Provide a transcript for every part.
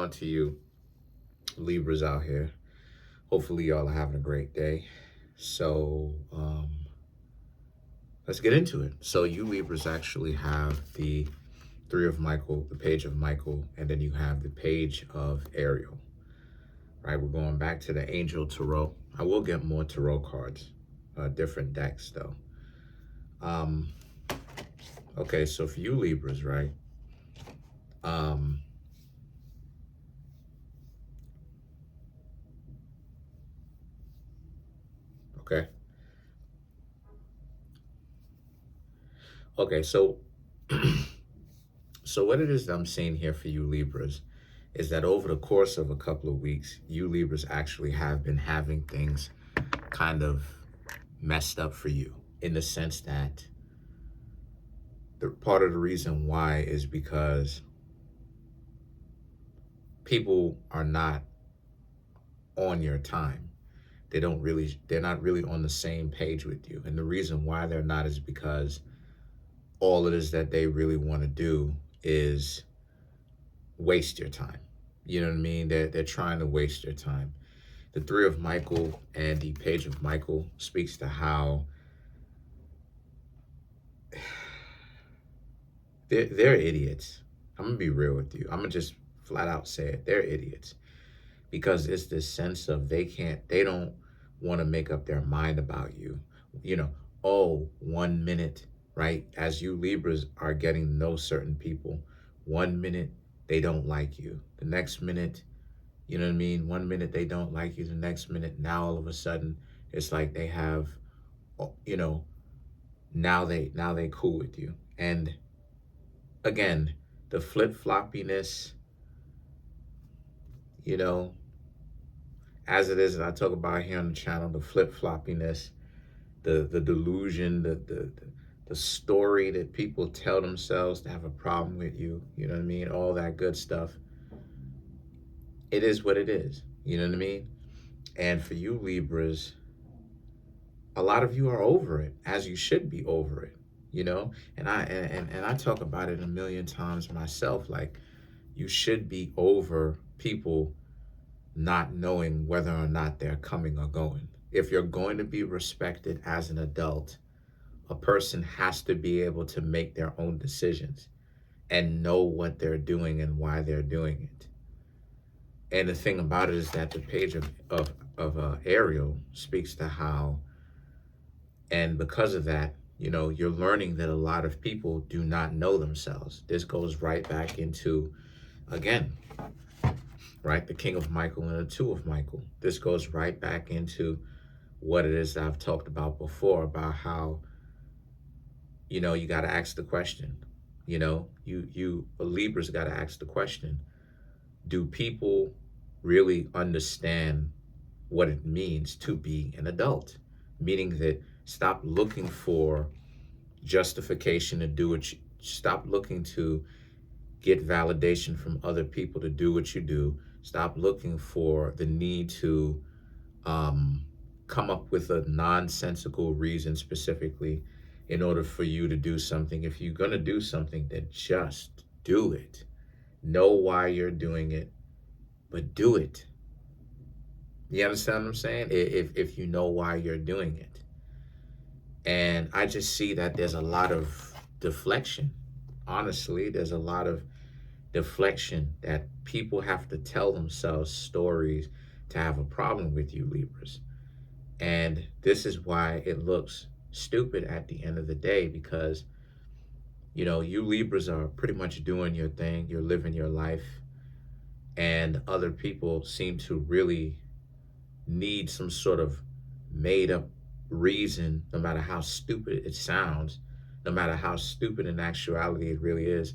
on to you Libras out here? Hopefully y'all are having a great day. So let's get into it. So you Libras actually have the three of Michael, the page of Michael, and then you have the page of Ariel. Right, we're going back to the Angel Tarot. I will get more Tarot cards, different decks though. Okay, so for you Libras, right? Okay. Okay, so so what it is that I'm seeing here for you Libras is that over the course of a couple of weeks, you Libras actually have been having things kind of messed up for you, in the sense that the part of the reason why is because people are not on your time. They're not really on the same page with you. And the reason why they're not is because all it is that they really want to do is waste your time. You know what I mean? They're trying to waste your time. The three of Michael and the page of Michael speaks to how they're idiots. I'm gonna be real with you. I'm gonna just flat out say it. They're idiots. Because it's this sense of they don't want to make up their mind about you. You know, oh, 1 minute, right? As you Libras are getting to know certain people, 1 minute they don't like you. The next minute, you know what I mean? 1 minute they don't like you. The next minute, now all of a sudden, it's like they have, you know, now they cool with you. And again, the flip-floppiness, you know, as it is, and I talk about here on the channel, the flip-floppiness, the delusion, the story that people tell themselves to have a problem with you, you know what I mean? All that good stuff. It is what it is, you know what I mean? And for you Libras, a lot of you are over it, as you should be over it, you know? And I talk about it a million times myself, like, you should be over people not knowing whether or not they're coming or going. If you're going to be respected as an adult, a person has to be able to make their own decisions and know what they're doing and why they're doing it. And the thing about it is that the page of Ariel speaks to how, and because of that, you know, you're learning that a lot of people do not know themselves. This goes right back into, again, right, the King of Michael and the Two of Michael. This goes right back into what it is that I've talked about before, about how, you know, you got to ask the question, you know, you Libras got to ask the question, do people really understand what it means to be an adult? Meaning that stop looking for justification to do it. Stop looking to get validation from other people to do what you do. Stop looking for the need to come up with a nonsensical reason specifically in order for you to do something. If you're going to do something, then just do it. Know why you're doing it, but do it. You understand what I'm saying? If you know why you're doing it. And I just see that there's a lot of deflection. Honestly, there's a lot of deflection that people have to tell themselves stories to have a problem with you Libras. And this is why it looks stupid at the end of the day, because, you know, you Libras are pretty much doing your thing, you're living your life, and other people seem to really need some sort of made up reason, no matter how stupid it sounds, no matter how stupid in actuality it really is,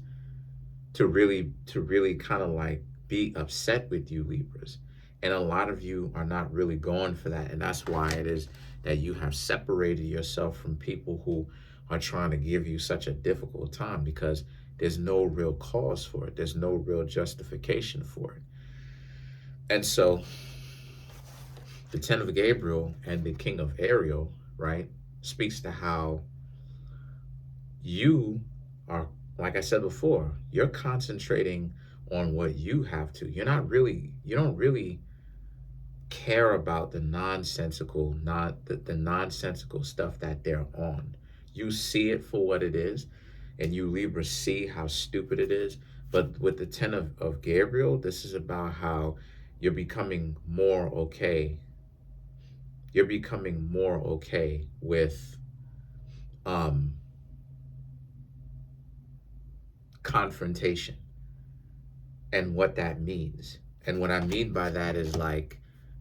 to really kind of like be upset with you Libras. And a lot of you are not really going for that. And that's why it is that you have separated yourself from people who are trying to give you such a difficult time, because there's no real cause for it. There's no real justification for it. And so the Ten of Gabriel and the King of Ariel, right, speaks to how you are, like I said before, you're concentrating on what you have to. You don't really care about the nonsensical, not the nonsensical stuff that they're on. You see it for what it is, and you Libra see how stupid it is. But with the 10 of Gabriel, this is about how you're becoming more okay. You're becoming more okay with um, confrontation and what that means. And what I mean by that is like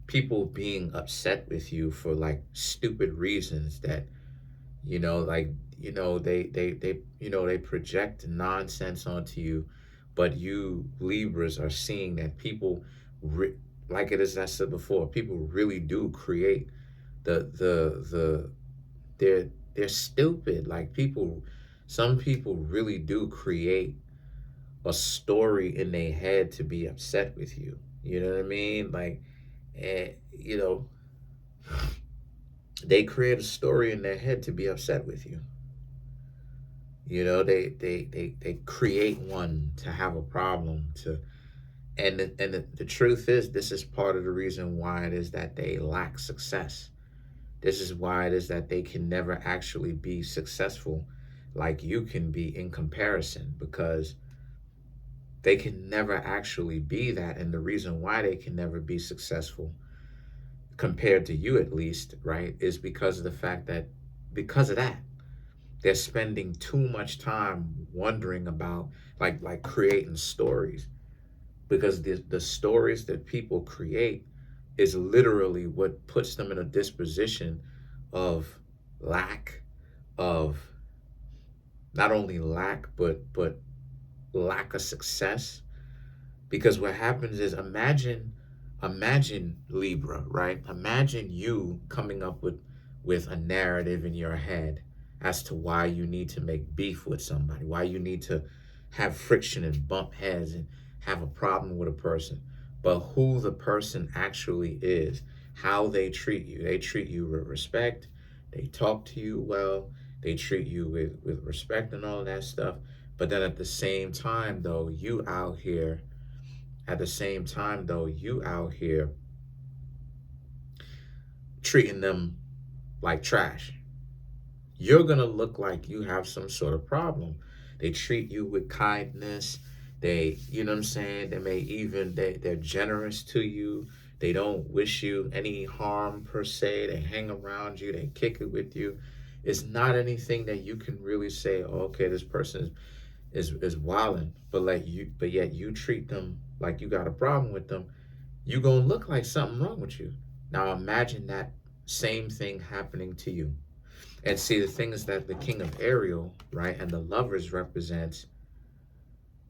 people being upset with you for like stupid reasons that, like, they project nonsense onto you, but you Libras are seeing that people, like it is I said before, people really do create the they're stupid. Like people, some people really do create a story in their head to be upset with you. You know what I mean? Like, and they create a story in their head to be upset with you. They create one to have a problem to, and the truth is, this is part of the reason why it is that they lack success. This is why it is that they can never actually be successful like you can be in comparison, because they can never actually be that. And the reason why they can never be successful compared to you, at least, right, is because of the fact that, because of that, they're spending too much time wondering about, like creating stories, because the stories that people create is literally what puts them in a disposition of lack, of not only lack, but lack of success. Because what happens is, imagine Libra, right? Imagine you coming up with a narrative in your head as to why you need to make beef with somebody, why you need to have friction and bump heads and have a problem with a person. But who the person actually is, how they treat you. They treat you with respect, they talk to you well, they treat you with respect and all of that stuff. But then at the same time, though, you out here treating them like trash. You're going to look like you have some sort of problem. They treat you with kindness. You know what I'm saying? They may even, they're generous to you. They don't wish you any harm per se. They hang around you. They kick it with you. It's not anything that you can really say, oh, okay, this person is wilding, but yet you treat them like you got a problem with them. You gonna look like something wrong with you. Now imagine that same thing happening to you. And see, the thing is that the King of Ariel, right, and the Lovers represents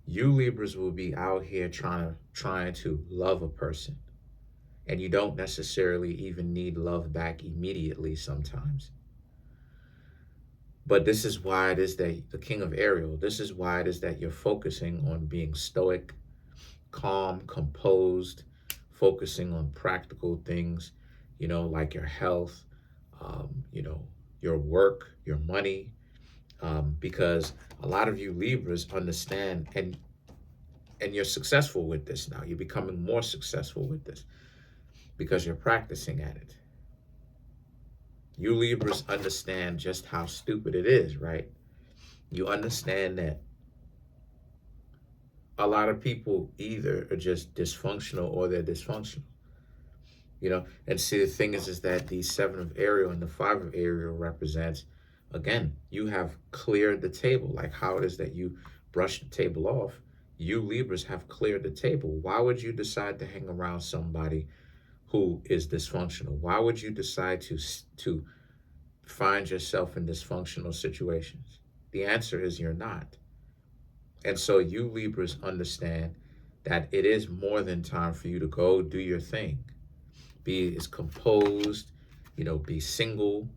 you Libras will be out here trying to love a person. And you don't necessarily even need love back immediately sometimes. But this is why it is that the King of Ariel, this is why it is that you're focusing on being stoic, calm, composed, focusing on practical things, like your health, your work, your money, because a lot of you Libras understand, and you're successful with this now. You're becoming more successful with this because you're practicing at it. You Libras understand just how stupid it is, right? You understand that a lot of people either are just dysfunctional or they're dysfunctional. And see, the thing is that the 7 of Ariel and the 5 of Ariel represents, again, you have cleared the table. Like how it is that you brush the table off, you Libras have cleared the table. Why would you decide to hang around somebody who is dysfunctional? Why would you decide to find yourself in dysfunctional situations? The answer is you're not. And so you Libras understand that it is more than time for you to go do your thing. Be as composed, be single.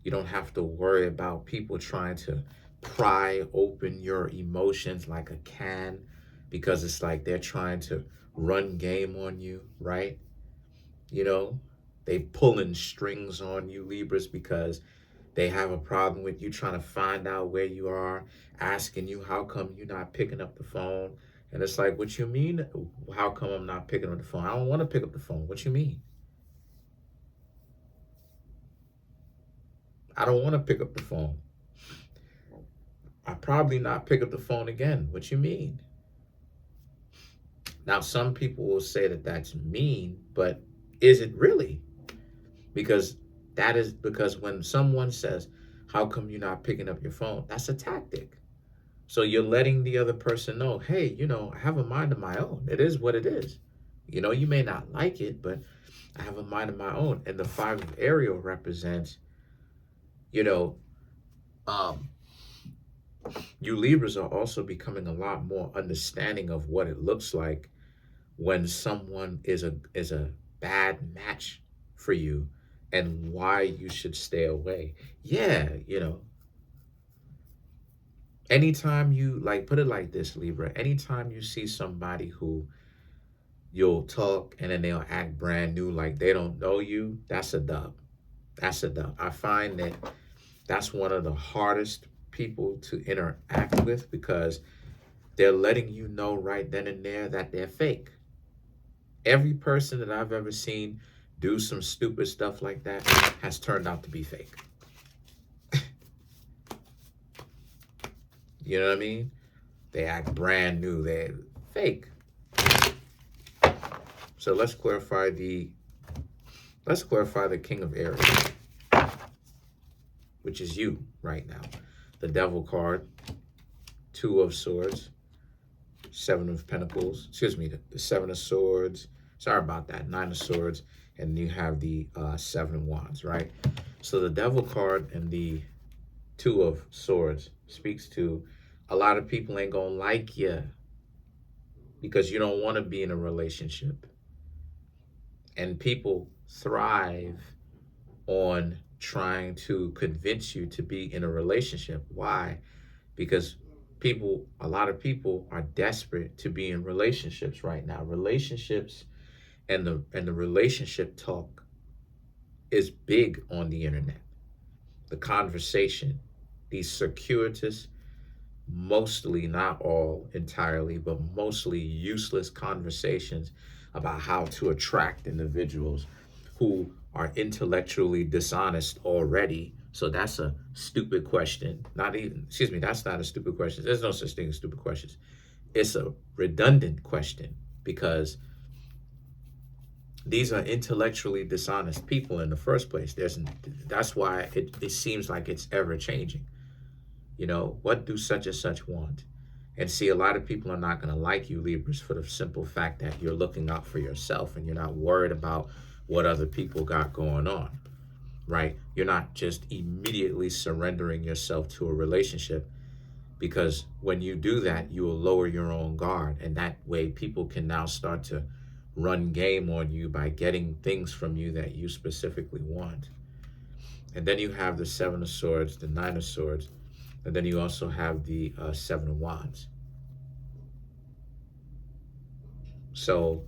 You don't have to worry about people trying to pry open your emotions like a can, because it's like they're trying to run game on you, right? They pulling strings on you Libras because they have a problem with you trying to find out where you are, asking you how come you're not picking up the phone And it's like, what you mean? How come I'm not picking up the phone? I don't want to pick up the phone. What you mean? I don't want to pick up the phone. I'll probably not pick up the phone again. What you mean? Now, some people will say that that's mean, but is it really? Because that is because when someone says, how come you're not picking up your phone? That's a tactic. So you're letting the other person know, hey, I have a mind of my own. It is what it is. You may not like it, but I have a mind of my own. And the five of Ariel represents, you know, um, you Libras are also becoming a lot more understanding of what it looks like when someone is a bad match for you and why you should stay away. Yeah, anytime you, like, put it like this, Libra, anytime you see somebody who you'll talk and then they'll act brand new like they don't know you, that's a dub. That's a dub. I find that that's one of the hardest people to interact with because they're letting you know right then and there that they're fake. Every person that I've ever seen do some stupid stuff like that has turned out to be fake. You know what I mean? They act brand new. They're fake. So let's clarify the King of Aries, which is you right now. The Devil card, Two of Swords, Seven of Pentacles, excuse me, the Seven of Swords. Sorry about that, Nine of Swords, and you have the Seven of Wands, right? So the Devil card and the Two of Swords speaks to a lot of people ain't gonna like you because you don't want to be in a relationship. And people thrive on trying to convince you to be in a relationship. Why? Because a lot of people are desperate to be in relationships right now. Relationships and the relationship talk is big on the internet. The conversation, these circuitous, mostly, not all entirely, but mostly useless conversations about how to attract individuals who are intellectually dishonest already. So that's a stupid question. That's not a stupid question. There's no such thing as stupid questions. It's a redundant question because these are intellectually dishonest people in the first place. That's why it seems like it's ever changing. What do such and such want? And see, a lot of people are not going to like you, Libras, for the simple fact that you're looking out for yourself and you're not worried about what other people got going on, right? You're not just immediately surrendering yourself to a relationship because when you do that, you will lower your own guard. And that way people can now start to run game on you by getting things from you that you specifically want. And then you have the Seven of Swords, the Nine of Swords, and then you also have the Seven of Wands. So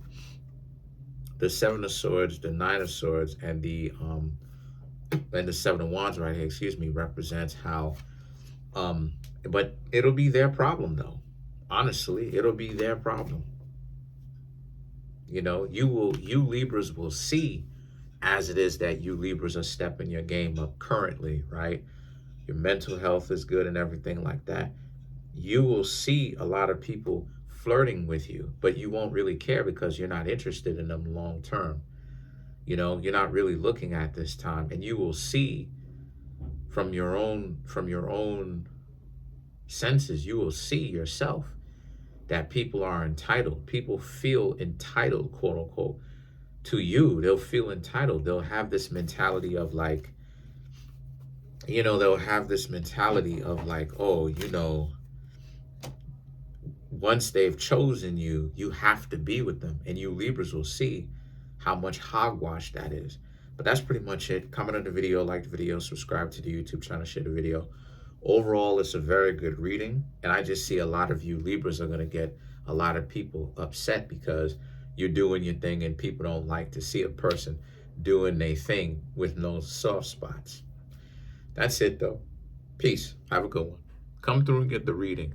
the Seven of Swords, the Nine of Swords, and the Seven of Wands right here, represents how, but it'll be their problem though. Honestly, it'll be their problem. You Libras will see as it is that you Libras are stepping your game up currently, right? Your mental health is good and everything like that. You will see a lot of people flirting with you, but you won't really care because you're not interested in them long term. You're not really looking at this time, and you will see from your own senses, you will see yourself that people are entitled. People feel entitled, quote unquote, to you. They'll feel entitled. They'll have this mentality of like, oh, once they've chosen you, you have to be with them. And you Libras will see how much hogwash that is. But that's pretty much it. Comment on the video, like the video, subscribe to the YouTube channel, share the video. Overall, it's a very good reading. And I just see a lot of you Libras are going to get a lot of people upset because you're doing your thing and people don't like to see a person doing their thing with no soft spots. That's it, though. Peace. Have a good one. Come through and get the readings.